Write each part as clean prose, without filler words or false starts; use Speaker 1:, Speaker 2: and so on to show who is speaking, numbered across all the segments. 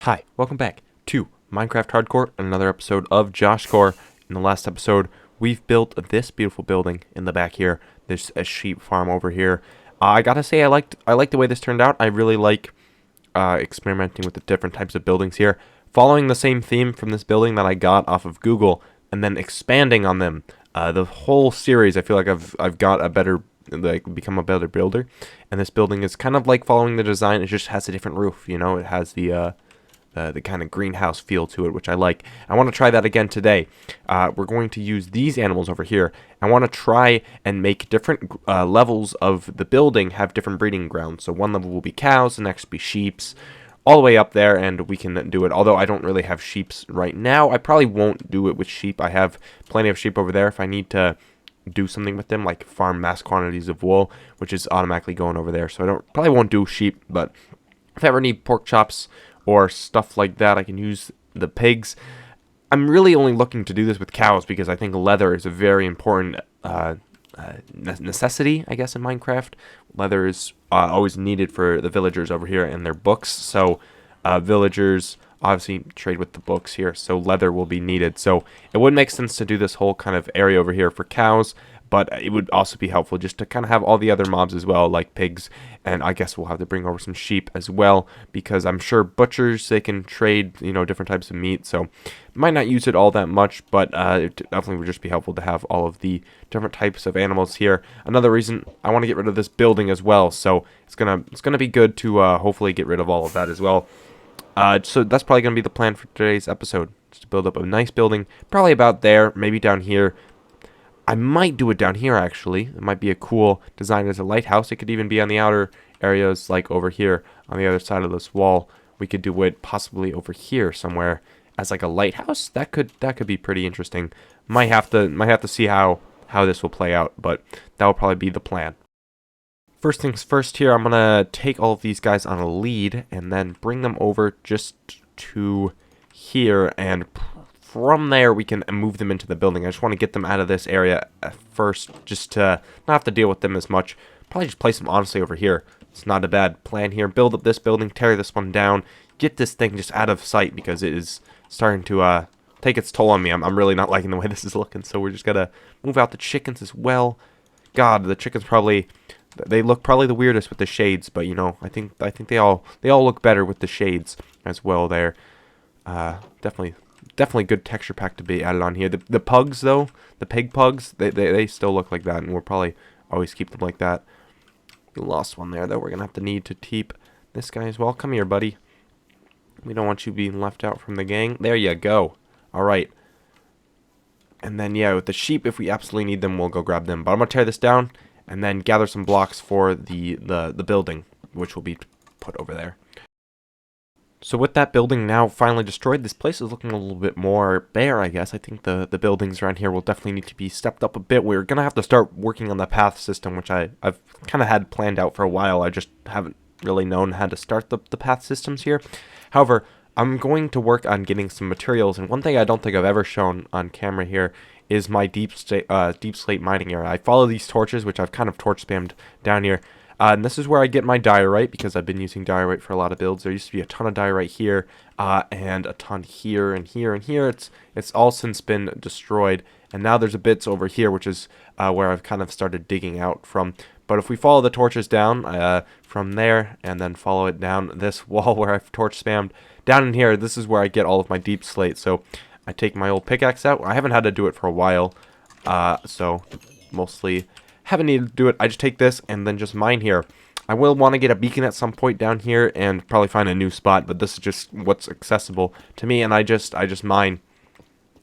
Speaker 1: Hi, welcome back to Minecraft Hardcore and another episode of Joshcore. In the last episode, we've built this beautiful building in the back here. There's a sheep farm over here. I gotta say, I like the way this turned out. I really like experimenting with the different types of buildings here, following the same theme from this building that I got off of Google, and then expanding on them. The whole series, I feel like I've got a better, become a better builder, and this building is kind of like following the design. It just has a different roof, you know. It has the kind of greenhouse feel to it, which I like. I want to try that again today. We're going to use these animals over here. I want to try and make different levels of the building have different breeding grounds. So one level will be cows, the next will be sheeps, all the way up there, and we can do it. Although I don't really have sheeps right now, I probably won't do it with sheep. I have plenty of sheep over there. If I need to do something with them, like farm mass quantities of wool, which is automatically going over there. So I probably won't do sheep, but if I ever need pork chops or stuff like that, I can use the pigs. I'm really only looking to do this with cows because I think leather is a very important necessity, I guess, in Minecraft. Leather is always needed for the villagers over here and their books. So villagers obviously trade with the books here, so leather will be needed. So it would make sense to do this whole kind of area over here for cows, but it would also be helpful just to kind of have all the other mobs as well, like pigs, and I guess we'll have to bring over some sheep as well, because I'm sure butchers, they can trade, you know, different types of meat, so might not use it all that much, but it definitely would just be helpful to have all of the different types of animals here. Another reason I want to get rid of this building as well, so it's gonna be good to hopefully get rid of all of that as well. So that's probably gonna be the plan for today's episode, just to build up a nice building, probably about there, maybe down here. I might do it down here, actually. It might be a cool design as a lighthouse. It could even be on the outer areas, like over here on the other side of this wall. We could do it possibly over here somewhere as like a lighthouse. That could be pretty interesting. Might have to see how this will play out, but that will probably be the plan. First things first here, I'm going to take all of these guys on a lead and then bring them over just to here, and from there we can move them into the building. I just want to get them out of this area first, just to not have to deal with them as much. Probably just place them honestly over here. It's not a bad plan here. Build up this building, tear this one down, get this thing just out of sight because it is starting to take its toll on me. I'm really not liking the way this is looking, so we're just gonna move out the chickens as well. God, the chickens they look probably the weirdest with the shades, but you know, I think they all look better with the shades as well there. Definitely good texture pack to be added on here. The pugs, though, the pig pugs, they still look like that, and we'll probably always keep them like that. We lost one there, though. We're going to need to keep this guy as well. Come here, buddy. We don't want you being left out from the gang. There you go. All right. And then, yeah, with the sheep, if we absolutely need them, we'll go grab them. But I'm going to tear this down and then gather some blocks for the building, which will be put over there. So with that building now finally destroyed, this place is looking a little bit more bare, I guess. I think the buildings around here will definitely need to be stepped up a bit. We're going to have to start working on the path system, which I've kind of had planned out for a while. I just haven't really known how to start the path systems here. However, I'm going to work on getting some materials, and one thing I don't think I've ever shown on camera here is my deep slate mining area. I follow these torches, which I've kind of torch spammed down here. And this is where I get my diorite, because I've been using diorite for a lot of builds. There used to be a ton of diorite here, and a ton here and here and here. It's all since been destroyed, and now there's a bits over here, which is where I've kind of started digging out from. But if we follow the torches down from there, and then follow it down this wall where I've torch spammed, down in here, this is where I get all of my deep slate. So I take my old pickaxe out. I haven't had to do it for a while, so mostly haven't needed to do it. I just take this and then just mine here. I will want to get a beacon at some point down here and probably find a new spot, but this is just what's accessible to me, and I just mine.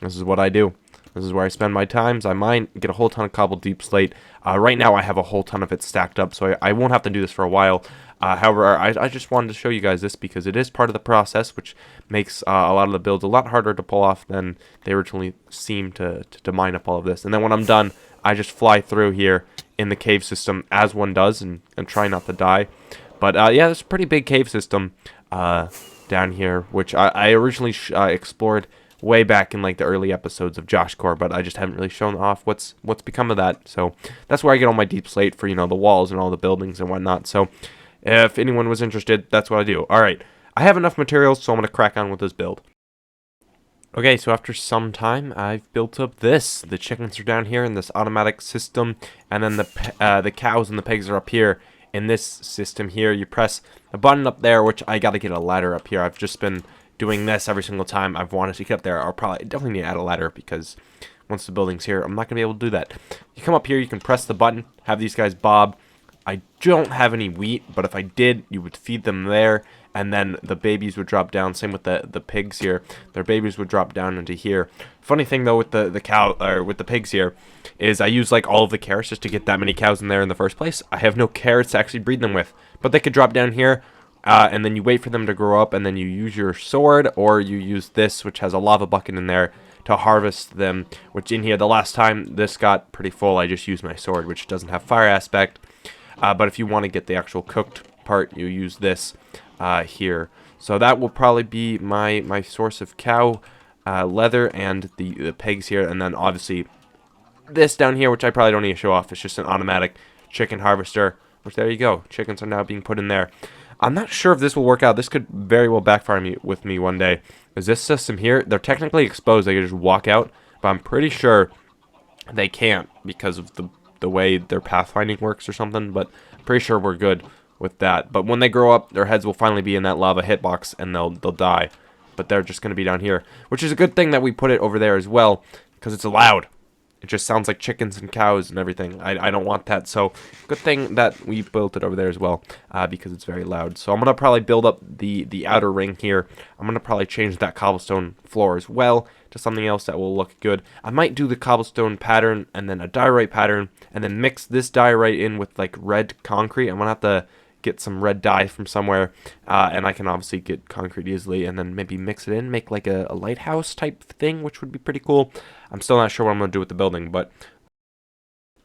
Speaker 1: This is what I do. This is where I spend my times. I mine, get a whole ton of cobbled deep slate. Right now I have a whole ton of it stacked up, so I won't have to do this for a while. However, I just wanted to show you guys this because it is part of the process, which makes a lot of the builds a lot harder to pull off than they originally seemed to mine up all of this. And then when I'm done, I just fly through here in the cave system as one does and try not to die. But yeah, there's a pretty big cave system down here, which I originally explored way back in like the early episodes of Joshcore, but I just haven't really shown off what's become of that. So that's where I get all my deep slate for, you know, the walls and all the buildings and whatnot. So if anyone was interested, that's what I do. All right. I have enough materials, so I'm going to crack on with this build. Okay, so after some time, I've built up this. The chickens are down here in this automatic system, and then the cows and the pigs are up here in this system here. You press a button up there, which I gotta get a ladder up here. I've just been doing this every single time I've wanted to get up there. I'll probably definitely need to add a ladder, because once the building's here, I'm not gonna be able to do that. You come up here, you can press the button, have these guys bob. I don't have any wheat, but if I did, you would feed them there, and then the babies would drop down. Same with the pigs here. Their babies would drop down into here. Funny thing though with the cow or with the pigs here is I use like all of the carrots just to get that many cows in there in the first place. I have no carrots to actually breed them with, but they could drop down here. And then you wait for them to grow up, and then you use your sword, or you use this, which has a lava bucket in there, to harvest them. Which in here, the last time this got pretty full, I just used my sword, which doesn't have fire aspect. But if you want to get the actual cooked part, you use this here. So that will probably be my source of cow leather, and the pigs here. And then obviously this down here, which I probably don't need to show off. It's just an automatic chicken harvester, which there you go. Chickens are now being put in there. I'm not sure if this will work out. This could very well backfire with me one day. Is this system here? They're technically exposed. They can just walk out, but I'm pretty sure they can't because of the way their pathfinding works or something. But I'm pretty sure we're good with that. But when they grow up, their heads will finally be in that lava hitbox, and they'll die. But they're just going to be down here, which is a good thing that we put it over there as well, because it's loud. It just sounds like chickens and cows and everything. I don't want that. So good thing that we built it over there as well, because it's very loud. So I'm going to probably build up the outer ring here. I'm going to probably change that cobblestone floor as well to something else that will look good. I might do the cobblestone pattern and then a diorite pattern, and then mix this diorite in with like red concrete. I'm going to have to get some red dye from somewhere, and I can obviously get concrete easily, and then maybe mix it in, make like a lighthouse type thing, which would be pretty cool. I'm still not sure what I'm going to do with the building, but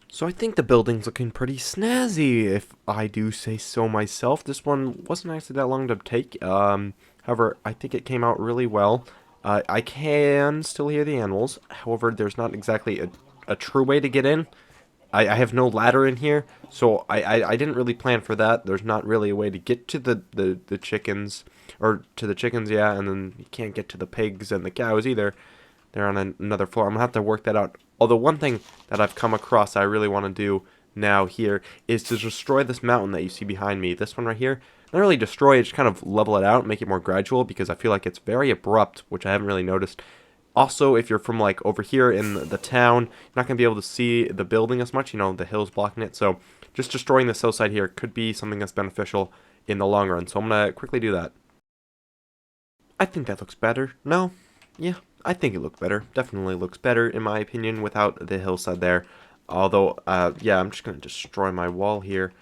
Speaker 1: so I think the building's looking pretty snazzy, if I do say so myself. This one wasn't actually that long to take. However, I think it came out really well. I can still hear the animals. However, there's not exactly a true way to get in. I have no ladder in here, so I didn't really plan for that. There's not really a way to get to the chickens, or to the chickens, yeah, and then you can't get to the pigs and the cows either. They're on another floor. I'm going to have to work that out. Although one thing that I've come across I really want to do now here is to destroy this mountain that you see behind me. This one right here. Not really destroy it, just kind of level it out, make it more gradual, because I feel like it's very abrupt, which I haven't really noticed. Also, if you're from like over here in the town, you're not going to be able to see the building as much, you know, the hills blocking it. So just destroying this hillside here could be something that's beneficial in the long run. So I'm going to quickly do that. I think that looks better. No? Yeah, I think it looked better. Definitely looks better in my opinion without the hillside there. Although, yeah, I'm just going to destroy my wall here.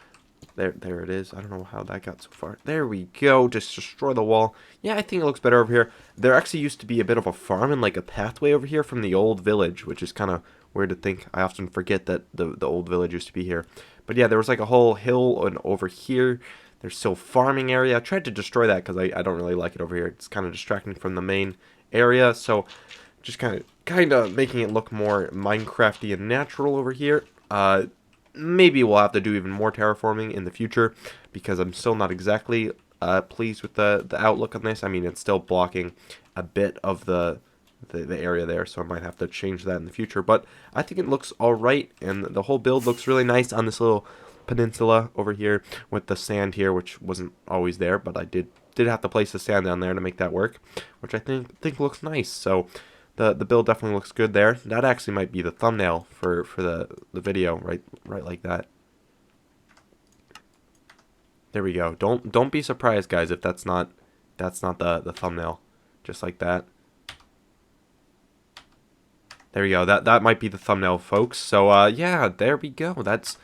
Speaker 1: There it is. I don't know how that got so far. There we go. Just destroy the wall. Yeah, I think it looks better over here. There actually used to be a bit of a farm and like a pathway over here from the old village, which is kind of weird to think. I often forget that the old village used to be here. But yeah, there was like a whole hill and over here. There's still farming area. I tried to destroy that because I don't really like it over here. It's kind of distracting from the main area. So just kind of making it look more Minecrafty and natural over here. Maybe we'll have to do even more terraforming in the future, because I'm still not exactly pleased with the outlook on this. I mean, it's still blocking a bit of the area there, so I might have to change that in the future. But I think it looks alright, and the whole build looks really nice on this little peninsula over here with the sand here, which wasn't always there, but I did have to place the sand down there to make that work, which I think looks nice. So the build definitely looks good there. That actually might be the thumbnail for the video, right like that. There we go. Don't be surprised, guys, if that's not the thumbnail. Just like that. There we go. That might be the thumbnail, folks. So yeah, there we go. That's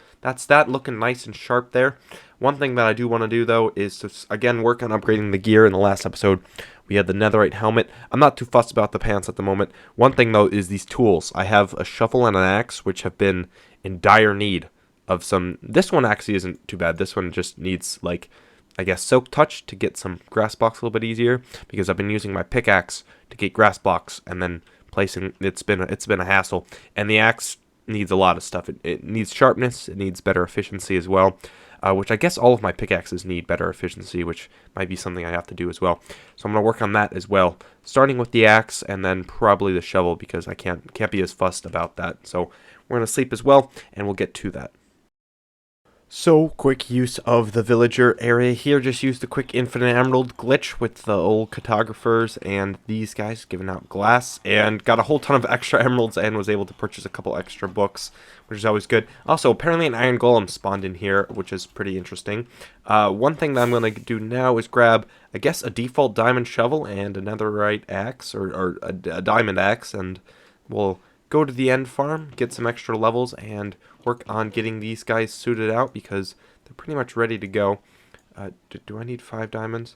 Speaker 1: that looking nice and sharp there. One thing that I do want to do though is to again work on upgrading the gear. In the last episode, we had the netherite helmet. I'm not too fussed about the pants at the moment. One thing though is these tools. I have a shovel and an axe, which have been in dire need of some. This one actually isn't too bad. This one just needs, like, I guess, soak touch to get some grass blocks a little bit easier, because I've been using my pickaxe to get grass blocks and then placing. It's been a hassle, and the axe needs a lot of stuff. It needs sharpness. It needs better efficiency as well. which I guess all of my pickaxes need better efficiency, which might be something I have to do as well. So I'm going to work on that as well, starting with the axe and then probably the shovel, because I can't be as fussed about that. So we're going to sleep as well, and we'll get to that. So, quick use of the villager area here. Just used the quick infinite emerald glitch with the old cartographers and these guys giving out glass, and got a whole ton of extra emeralds and was able to purchase a couple extra books, which is always good. Also, apparently an iron golem spawned in here, which is pretty interesting. One thing that I'm going to do now is grab, I guess, a default diamond shovel and a netherite axe, or a diamond axe, and we'll go to the end farm, get some extra levels, and work on getting these guys suited out, because they're pretty much ready to go. Do I need 5 diamonds?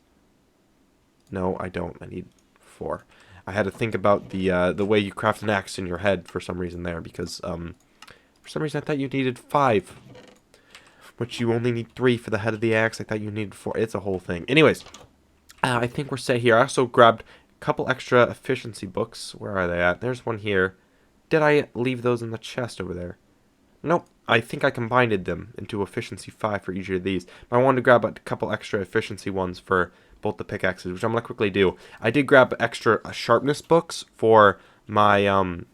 Speaker 1: No, I don't. I need 4. I had to think about the way you craft an axe in your head for some reason there, because for some reason I thought you needed 5, which you only need 3 for the head of the axe. I thought you needed 4. It's a whole thing. Anyways, I think we're set here. I also grabbed a couple extra efficiency books. Where are they at? There's one here. Did I leave those in the chest over there? Nope. I think I combined them into efficiency 5 for each of these. But I wanted to grab a couple extra efficiency ones for both the pickaxes, which I'm going to quickly do. I did grab extra sharpness books for my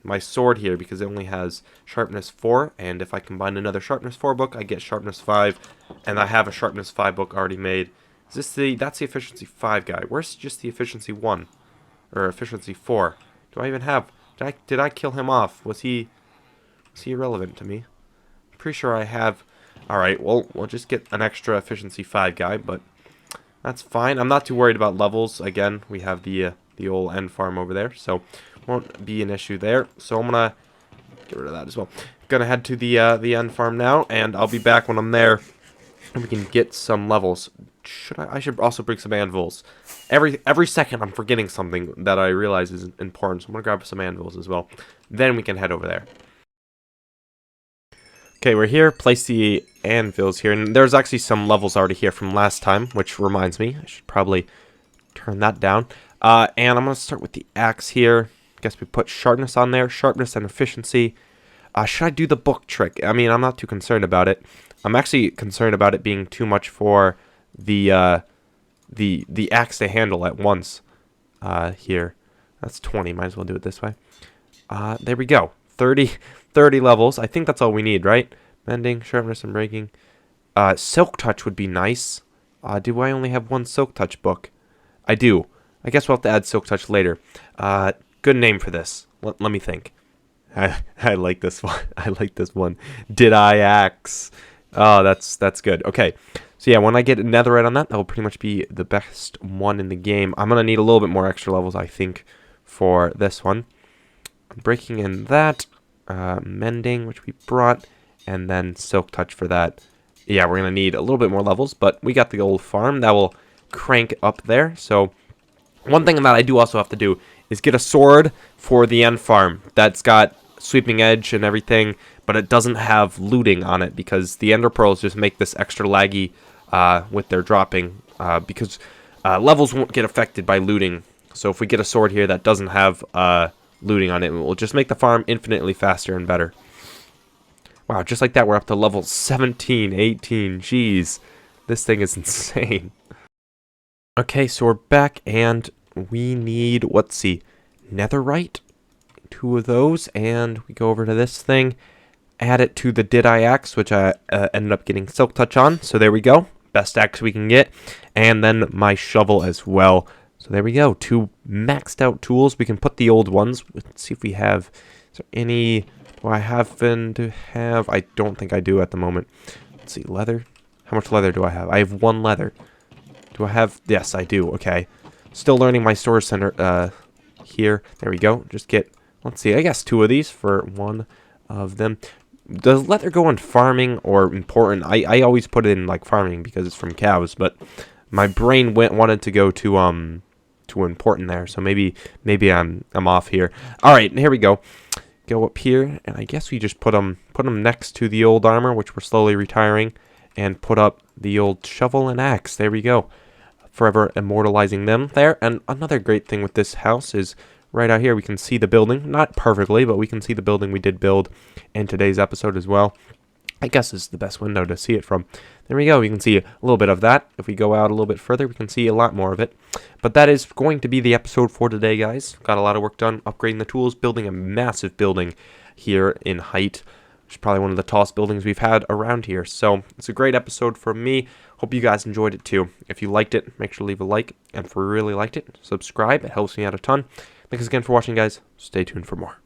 Speaker 1: my sword here, because it only has sharpness 4, and if I combine another sharpness 4 book, I get sharpness 5, and I have a sharpness 5 book already made. Is this that's the efficiency 5 guy? Where's just the efficiency 1? Or efficiency 4? Do I even have... Did I kill him off? Was he irrelevant to me? I'm pretty sure I have. Alright, well, we'll just get an extra efficiency 5 guy, but that's fine. I'm not too worried about levels. Again, we have the old end farm over there, so won't be an issue there. So I'm gonna get rid of that as well. Gonna head to the end farm now, and I'll be back when I'm there, and we can get some levels. I should also bring some anvils. Every second I'm forgetting something that I realize is important, so I'm gonna grab some anvils as well. Then we can head over there. Okay, we're here. Place the anvils here, and there's actually some levels already here from last time, which reminds me, I should probably turn that down. And I'm gonna start with the axe here. Guess we put sharpness on there, sharpness and efficiency. Should I do the book trick? I mean, I'm not too concerned about it. I'm actually concerned about it being too much for the axe to handle at once. Here, that's 20. Might as well do it this way. There we go. 30 levels. I think that's all we need, right? Mending, sharpness, and breaking. Silk touch would be nice. Do I only have 1 silk touch book? I do. I guess we'll have to add silk touch later. Good name for this. Let me think. I like this one. I like this one. Did I axe? Oh, that's good. Okay. So yeah, when I get netherite on that will pretty much be the best one in the game. I'm going to need a little bit more extra levels, I think, for this one. Breaking in that. Mending, which we brought. And then silk touch for that. Yeah, we're going to need a little bit more levels, but we got the old farm. That will crank up there. So one thing that I do also have to do is get a sword for the end farm that's got sweeping edge and everything, but it doesn't have looting on it, because the ender pearls just make this extra laggy with their dropping, because levels won't get affected by looting. So if we get a sword here that doesn't have looting on it, it will just make the farm infinitely faster and better. Wow, just like that, we're up to level 17, 18. Jeez, this thing is insane. Okay, so we're back, and we need, let's see, netherite, 2 of those, and we go over to this thing, add it to the Did I axe, which I ended up getting silk touch on, so there we go, best axe we can get, and then my shovel as well. So there we go, 2 maxed out tools. We can put the old ones. Let's see if we have, is there any, do I happen to have, I don't think I do at the moment. Let's see, leather, how much leather do I have? I have 1 leather. Do I have, yes I do, okay. Still learning my storage center here. There we go. Just get, let's see, I guess 2 of these for 1 of them. Does leather go in farming or important? I always put it in like farming because it's from cows, but my brain wanted to go to important there. So maybe I'm off here. All right, here we go. Go up here, and I guess we just put them next to the old armor, which we're slowly retiring, and put up the old shovel and axe. There we go. Forever immortalizing them there. And another great thing with this house is right out here we can see the building. Not perfectly, but we can see the building we did build in today's episode as well. I guess this is the best window to see it from. There we go. You can see a little bit of that. If we go out a little bit further, we can see a lot more of it. But that is going to be the episode for today, guys. Got a lot of work done, upgrading the tools, building a massive building here in height. Which is probably one of the tallest buildings we've had around here. So it's a great episode from me. Hope you guys enjoyed it too. If you liked it, make sure to leave a like. And if you really liked it, subscribe. It helps me out a ton. Thanks again for watching, guys. Stay tuned for more.